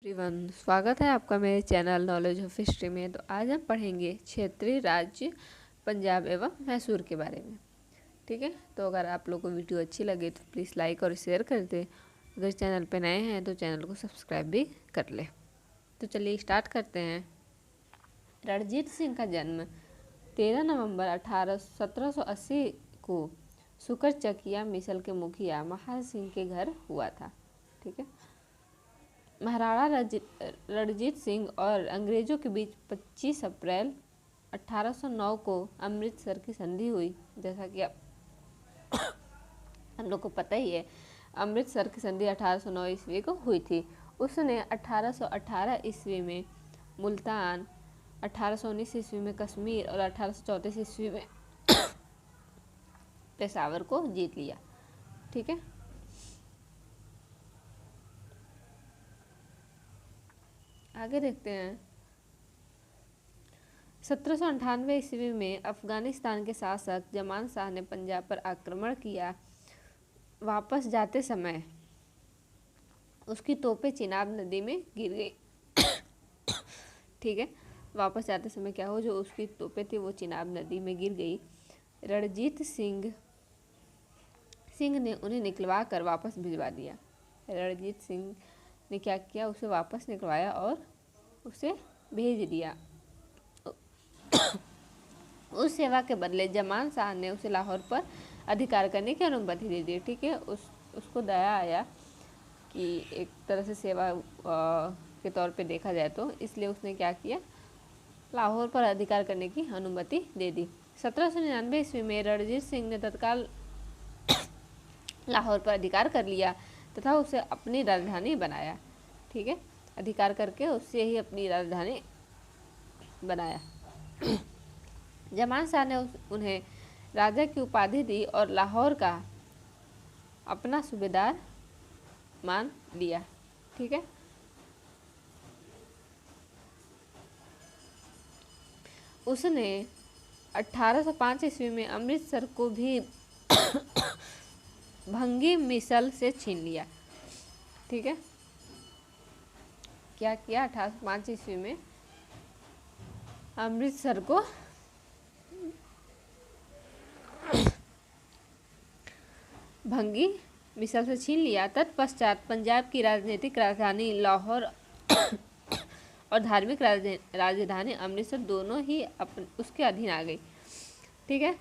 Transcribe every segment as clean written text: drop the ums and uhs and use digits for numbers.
Everyone, स्वागत है आपका मेरे चैनल नॉलेज ऑफ हिस्ट्री में। तो आज हम पढ़ेंगे क्षेत्रीय राज्य पंजाब एवं मैसूर के बारे में। ठीक है, तो अगर आप लोगों को वीडियो अच्छी लगे तो प्लीज़ लाइक और शेयर कर दें। अगर चैनल पे नए हैं तो चैनल को सब्सक्राइब भी कर लें। तो चलिए स्टार्ट करते हैं। रणजीत सिंह का जन्म 13 नवंबर 1780 को सुकरचकिया मिसल के मुखिया महार सिंह के घर हुआ था। ठीक है, महाराणा रणजीत सिंह और अंग्रेजों के बीच 25 अप्रैल 1809 को अमृतसर की संधि हुई। जैसा कि हम लोग को पता ही है, अमृतसर की संधि 1809 ईस्वी को हुई थी। उसने 1818 ईस्वी में मुल्तान, 1819 ईस्वी में कश्मीर और 1834 ईस्वी में पेशावर को जीत लिया। ठीक है, आगे देखते हैं। 1798 ईस्वी में अफगानिस्तान के शासक जमान शाह ने पंजाब पर आक्रमण किया। वापस जाते समय उसकी तोपें चिनाब नदी में गिर गई। ठीक है, वापस जाते समय क्या हो, जो उसकी तोपें थी वो चिनाब नदी में गिर गई। रणजीत सिंह ने उन्हें निकलवा कर वापस भिजवा दिया। रणजीत सिंह ने क्या किया, उसे वापस निकलवाया और उसे भेज दिया। उस सेवा के बदले जमान शाह ने उसे लाहौर पर अधिकार करने की अनुमति दे दी। ठीक है, उसको दया आया कि एक तरह से सेवा के तौर पे देखा जाए तो, इसलिए उसने क्या किया, लाहौर पर अधिकार करने की अनुमति दे दी। 1799 ईस्वी में रणजीत सिंह ने तत्काल लाहौर पर अधिकार कर लिया तथा उसे अपनी राजधानी बनाया। ठीक है, अधिकार करके उससे ही अपनी राजधानी बनाया। जमान शाह ने उन्हें राजा की उपाधि दी और लाहौर का अपना सूबेदार मान लिया। ठीक है, उसने 1805 ईस्वी में अमृतसर को भी भंगी मिसल से छीन लिया। ठीक है, क्या किया, 1805 ईस्वी में अमृतसर को भंगी मिसल से छीन लिया। तत्पश्चात पंजाब की राजनीतिक राजधानी लाहौर और धार्मिक राजधानी अमृतसर दोनों ही उसके अधीन आ गई। ठीक है,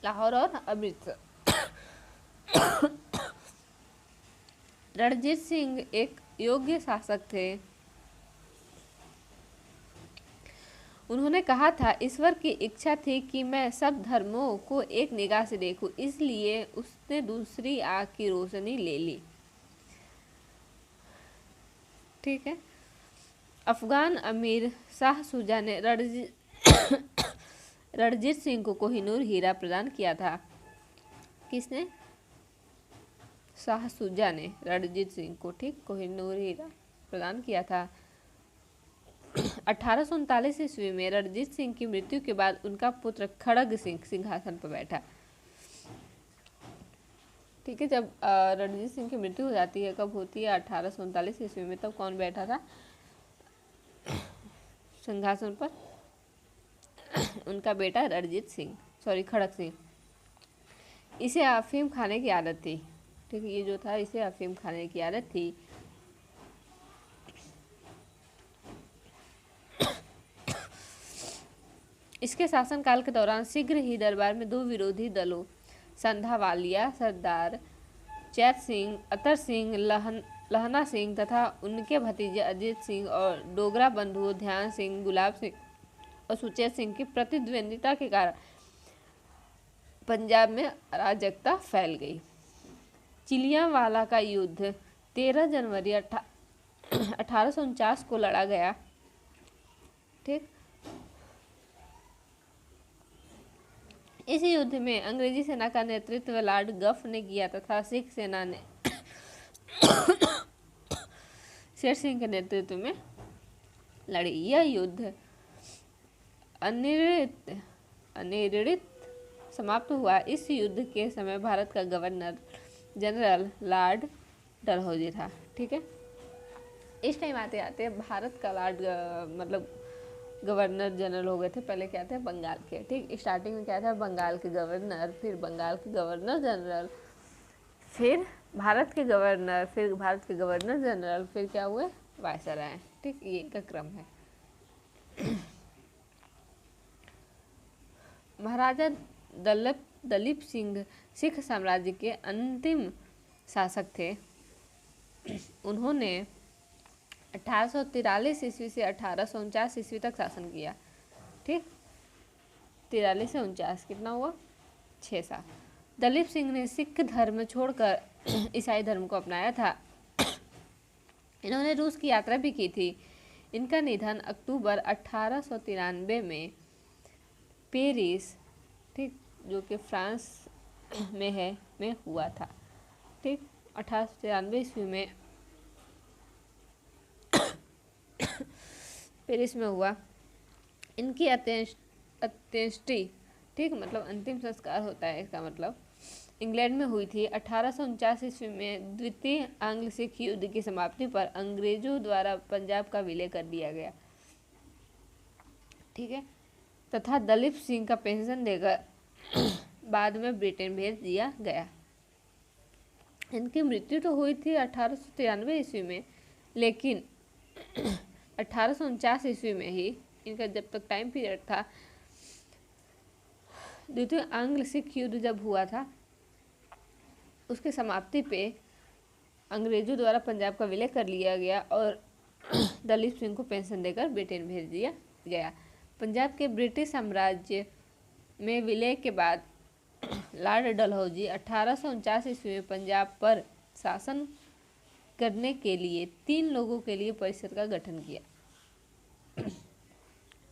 लाहौर और अमृतसर। रणजीत सिंह एक योग्य शासक थे। उन्होंने कहा था, ईश्वर की इच्छा थी कि मैं सब धर्मों को एक निगाह से देखूं, इसलिए उसने दूसरी आँख की रोशनी ले ली। ठीक है, अफगान अमीर शाह शुजा ने रणजीत सिंह को कोहिनूर हीरा प्रदान किया था। किसने? शाह शुजा ने रणजीत सिंह को, ठीक, कोहिनूर हीरा प्रदान किया था। 1839 ईस्वी में रणजीत सिंह की मृत्यु के बाद उनका पुत्र खड़ग सिंह सिंहासन पर बैठा। ठीक है, जब रणजीत सिंह की मृत्यु हो जाती है, कब होती है, 1839 ईस्वी में, तब कौन बैठा था सिंहासन पर? उनका बेटा रणजीत सिंह, सॉरी खड़ग सिंह। इसे अफीम खाने की आदत थी। ठीक है, ये जो था, इसे अफीम खाने की आदत थी। इसके शासनकाल के दौरान शीघ्र ही दरबार में दो विरोधी दलों, संधावालिया सरदार चैत सिंह, अतर सिंह, लहना सिंह तथा उनके भतीजे अजीत सिंह और डोगरा बंधुओं ध्यान सिंह, गुलाब सिंह और सुचेत सिंह की प्रतिद्वंदिता के कारण पंजाब में अराजकता फैल गई। चिलियांवाला का युद्ध 13 जनवरी 1849 को लड़ा गया। ठीक, इस युद्ध में अंग्रेजी सेना का नेतृत्व लॉर्ड गफ ने किया तथा सिख सेना ने शेर सिंह के नेतृत्व में लड़ी। यह युद्ध अनिर्णित समाप्त हुआ। इस युद्ध के समय भारत का गवर्नर जनरल लॉर्ड डलहौजी था। ठीक है, इस टाइम आते आते भारत का लॉर्ड मतलब गवर्नर जनरल हो गए थे। पहले क्या थे, बंगाल के। ठीक, स्टार्टिंग में क्या था, बंगाल के गवर्नर, फिर बंगाल के गवर्नर जनरल, फिर भारत के गवर्नर, फिर भारत के गवर्नर जनरल, फिर क्या हुए, वायसराय। ठीक, ये इनका क्रम है। महाराजा दलीप सिंह सिख साम्राज्य के अंतिम शासक थे। उन्होंने 1843 ईस्वी से 1849 ईस्वी तक शासन किया। ठीक, 43 से 49 कितना हुआ, 6 साल। दलीप सिंह ने सिख धर्म छोड़कर ईसाई धर्म को अपनाया था। इन्होंने रूस की यात्रा भी की थी। इनका निधन अक्टूबर 1893 में पेरिस, ठीक, जो कि फ्रांस में है, में हुआ था। ठीक, 1893 ईस्वी में पेरिस में हुआ। इनकी अंत्येष्टि, ठीक, मतलब अंतिम संस्कार होता है इसका मतलब, इंग्लैंड में हुई थी। 1849 ईस्वी में द्वितीय आंग्ल सिख युद्ध की समाप्ति पर अंग्रेजों द्वारा पंजाब का विलय कर दिया गया। ठीक है, तथा दलीप सिंह का पेंशन देकर बाद में ब्रिटेन भेज दिया गया। इनकी मृत्यु तो हुई थी 1893 ईस्वी में, लेकिन 1849 ईस्वी में ही इनका जब तक टाइम पीरियड था, द्वितीय आंग्ल सिख युद्ध जब हुआ था, उसके समाप्ति पे अंग्रेजों द्वारा पंजाब का विलय कर लिया गया और दलीप सिंह को पेंशन देकर ब्रिटेन भेज दिया गया। पंजाब के ब्रिटिश साम्राज्य में विलय के बाद लॉर्ड डलहौजी 1849 ईस्वी में पंजाब पर शासन करने के लिए 3 लोगों के लिए परिषद का गठन किया।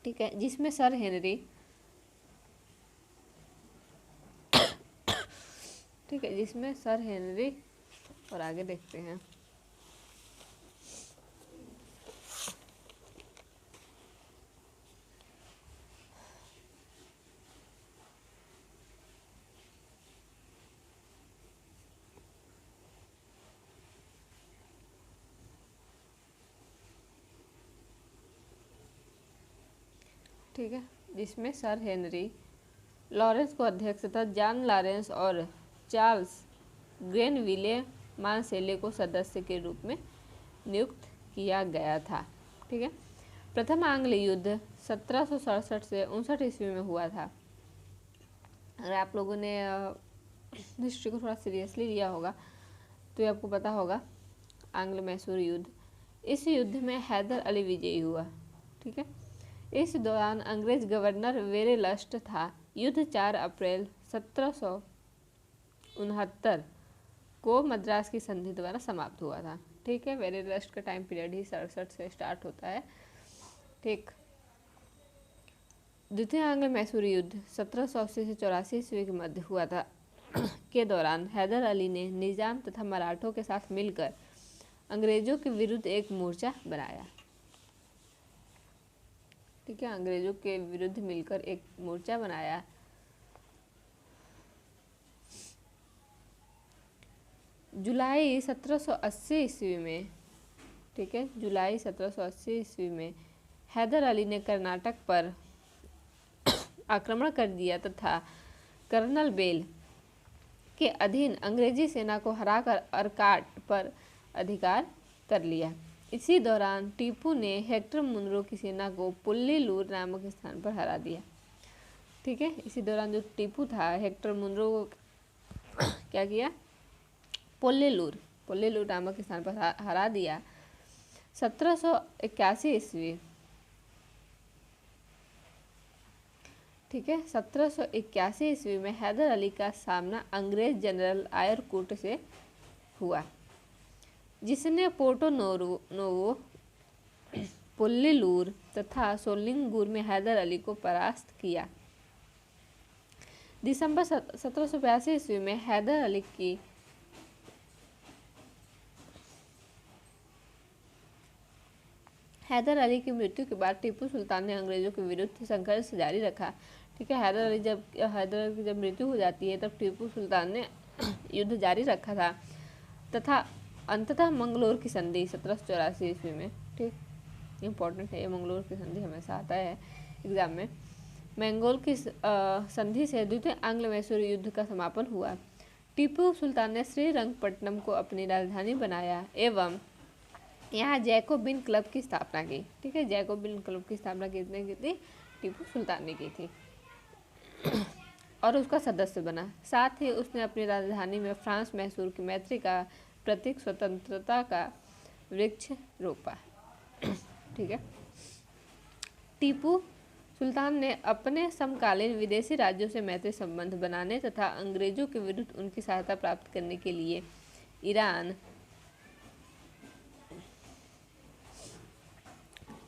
ठीक है, जिसमें सर हेनरी, ठीक है, जिसमें सर हेनरी, और आगे देखते हैं। ठीक है, जिसमें सर हेनरी लॉरेंस को अध्यक्ष तथा जॉन लॉरेंस और चार्ल्स ग्रेनविले मानसेले को सदस्य के रूप में नियुक्त किया गया था। ठीक है, प्रथम आंग्ल युद्ध 1767 से 59 ईस्वी में हुआ था। अगर आप लोगों ने हिस्ट्री को थोड़ा सीरियसली लिया होगा तो ये आपको पता होगा, आंग्ल मैसूर युद्ध। इस युद्ध में हैदर अली विजयी हुआ। ठीक है, इस दौरान अंग्रेज गवर्नर वेरेलस्ट था। युद्ध 4 अप्रैल 1769 को मद्रास की संधि द्वारा समाप्त हुआ था। ठीक है, वेरेलस्ट का टाइम पीरियड ही 67 से स्टार्ट होता है। ठीक, द्वितीय आंग्ल मैसूर युद्ध 1780 से 84 ईस्वी के मध्य हुआ था। के दौरान हैदर अली ने निजाम तथा मराठों के साथ मिलकर अंग्रेजों के विरुद्ध एक मोर्चा बनाया। ठीक है, अंग्रेजों के विरुद्ध मिलकर एक मोर्चा बनाया। जुलाई 1780 ईस्वी में, ठीक है, जुलाई 1780 ईस्वी में हैदर अली ने कर्नाटक पर आक्रमण कर दिया तथा कर्नल बेल के अधीन अंग्रेजी सेना को हराकर अरकाट पर अधिकार कर लिया। इसी दौरान टीपू ने हेक्टर मुनरो की सेना को पुल्लीलूर नामक स्थान पर हरा दिया। ठीक है, इसी दौरान जो टीपू था, हेक्टर मुनरो को क्या किया, पुल्लीलूर नामक स्थान पर हरा दिया। 1781 ईस्वी, ठीक है, 1781 ईस्वी में हैदर अली का सामना अंग्रेज जनरल आयरकुट से हुआ, जिसने पोर्टो नोवो, पुल्लीलूर तथा सोलिंगुर में हैदर अली को परास्त किया। दिसंबर 1782 ईस्वी में हैदर अली की मृत्यु के बाद टीपू सुल्तान ने अंग्रेजों के विरुद्ध संघर्ष जारी रखा। ठीक है। हैदर अली की जब मृत्यु हो जाती है तब टीपू सुल्तान ने युद्ध जारी रखा था तथा अंततः मंगलोर की संधि 1784 ईस्वी में, ठीक, इम्पोर्टेंट है ये, मंगलोर की संधि हमेशा आता है एग्जाम में। मंगोल की संधि से द्वितीय आंग्ल मैसूर युद्ध का समापन हुआ। टीपू सुल्तान ने श्रीरंगपट्टनम को अपनी राजधानी बनाया एवं यहाँ जैकोबिन क्लब की स्थापना की। ठीक है, जैकोबिन क्लब की स्थापना किसने की थी? टीपू सुल्तान ने की थी और उसका सदस्य बना। साथ ही उसने अपनी राजधानी में फ्रांस मैसूर की मैत्री का प्रतीक स्वतंत्रता का वृक्ष रोपा। ठीक है। टीपू सुल्तान ने अपने समकालीन विदेशी राज्यों से मैत्री संबंध बनाने तथा अंग्रेजों के विरुद्ध उनकी सहायता प्राप्त करने के लिए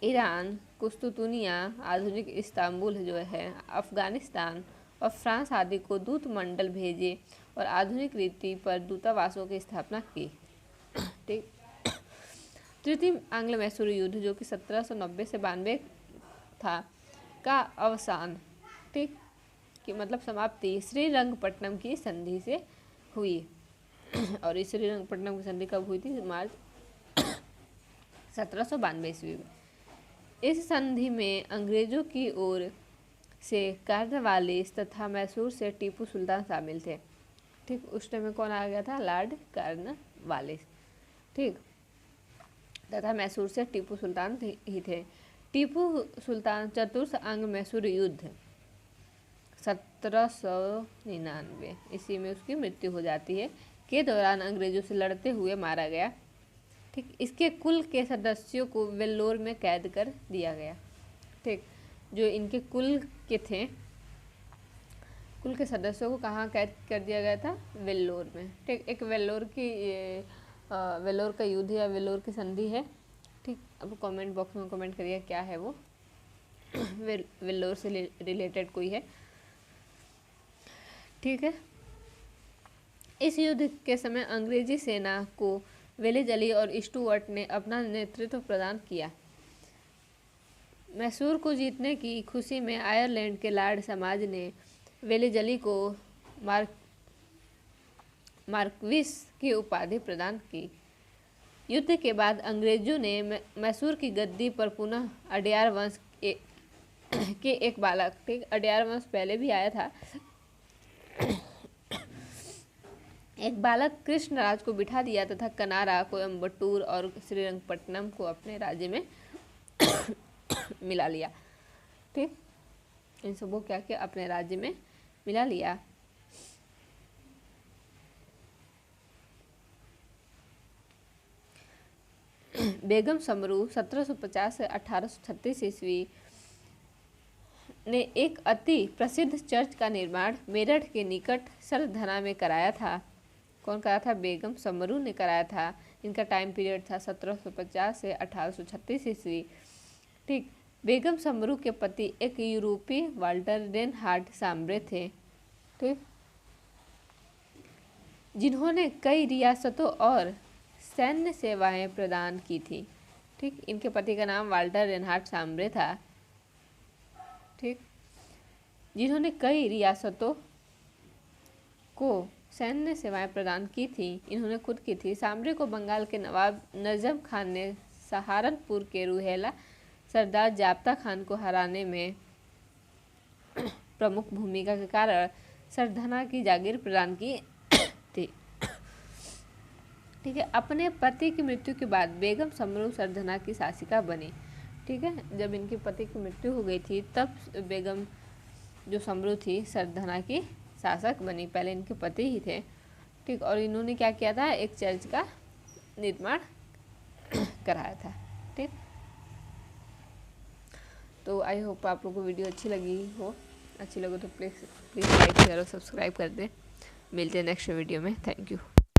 ईरान, कुस्तुतुनिया, आधुनिक इस्तांबुल जो है, अफगानिस्तान और फ्रांस आदि को दूत मंडल भेजे और आधुनिक रीति पर दूतावासों की स्थापना की। ठीक। तृतीय आंग्ल मैसूर युद्ध जो कि 1790 से 92 था का अवसान, ठीक, कि मतलब समाप्ति श्रीरंगपट्टनम की संधि से हुई। और इस श्रीरंगपट्टनम की संधि कब हुई थी? मार्च 1792 ईस्वी में। इस संधि में अंग्रेजों की ओर से कॉर्नवालिस तथा मैसूर से टीपू सुल्तान शामिल थे। ठीक, उस टाइम में कौन आ गया था? Lord Cornwallis. ठीक, तथा मैसूर से टीपू सुल्तान ही थे। टीपू सुल्तान चतुर्थ आंग्ल मैसूर युद्ध 1799 ईस्वी में उसकी मृत्यु हो जाती है के दौरान अंग्रेजों से लड़ते हुए मारा गया। ठीक, इसके कुल के सदस्यों को वेल्लोर में कैद कर दिया गया। ठीक, जो इनके कुल के थे, कुल के सदस्यों को कहाँ कैद कर दिया गया था? वेल्लोर में। ठीक, एक वेल्लोर का युद्ध या वेल्लोर की संधि है। ठीक, अब कमेंट बॉक्स में कमेंट करिए क्या है वो। वेल्लोर से रिलेटेड कोई है। ठीक है। इस युद्ध के समय अंग्रेजी सेना को वेलेज अली और स्टुअर्ट ने अपना नेतृत्व प्रदान किया। मैसूर को जीतने की खुशी में आयरलैंड के लॉर्ड समाज ने वेलेज अली को मार्क्विस की उपाधि प्रदान की। युद्ध के बाद अंग्रेजों ने मैसूर की गद्दी पर पुनः अडयार वंश के एक बालक, ठीक, अडयार वंश पहले भी आया था, एक बालक कृष्णराज को बिठा दिया तथा कनारा, कोयम्बटूर और श्रीरंगपट्टनम को अपने राज्य में मिला लिया। ठीक, इन सबको क्या किया? अपने राज्य में मिला लिया। बेगम समरू 1750 से 1836 ईस्वी ने एक अति प्रसिद्ध चर्च का निर्माण मेरठ के निकट सरधना में कराया था। कौन कराया था? बेगम समरू ने कराया था। इनका टाइम पीरियड था 1750 से 1836 ईस्वी। ठीक, बेगम समरू के पति एक यूरोपीय वाल्टर रेनहार्ड सांब्रे थे। ठीक, जिन्होंने कई रियासतों और सैन्य सेवाएं प्रदान की थी। ठीक, इनके पति का नाम वाल्टर रेनहार्ड सांब्रे था। ठीक, जिन्होंने कई रियासतों को सैन्य सेवाएं प्रदान की थी, इन्होंने खुद की थी। सांब्रे को बंगाल के नवाब नजम खान ने सहारनपुर के रुहेला सरदार जाब्ता खान को हराने में प्रमुख भूमिका के कारण सरधना की जागीर प्रदान की थी। ठीक है। अपने पति की मृत्यु के बाद बेगम समरू सरधना की शासिका बनी। ठीक है, जब इनके पति की मृत्यु हो गई थी तब बेगम जो समरू थी सरधना की शासक बनी। पहले इनके पति ही थे। ठीक, और इन्होंने क्या किया था? एक चर्च का निर्माण कराया था। ठीक, तो आई होप आप लोगों को वीडियो अच्छी लगी हो। अच्छी लगे तो प्लीज़ लाइक शेयर और सब्सक्राइब कर दें। मिलते हैं नेक्स्ट वीडियो में। Thank you.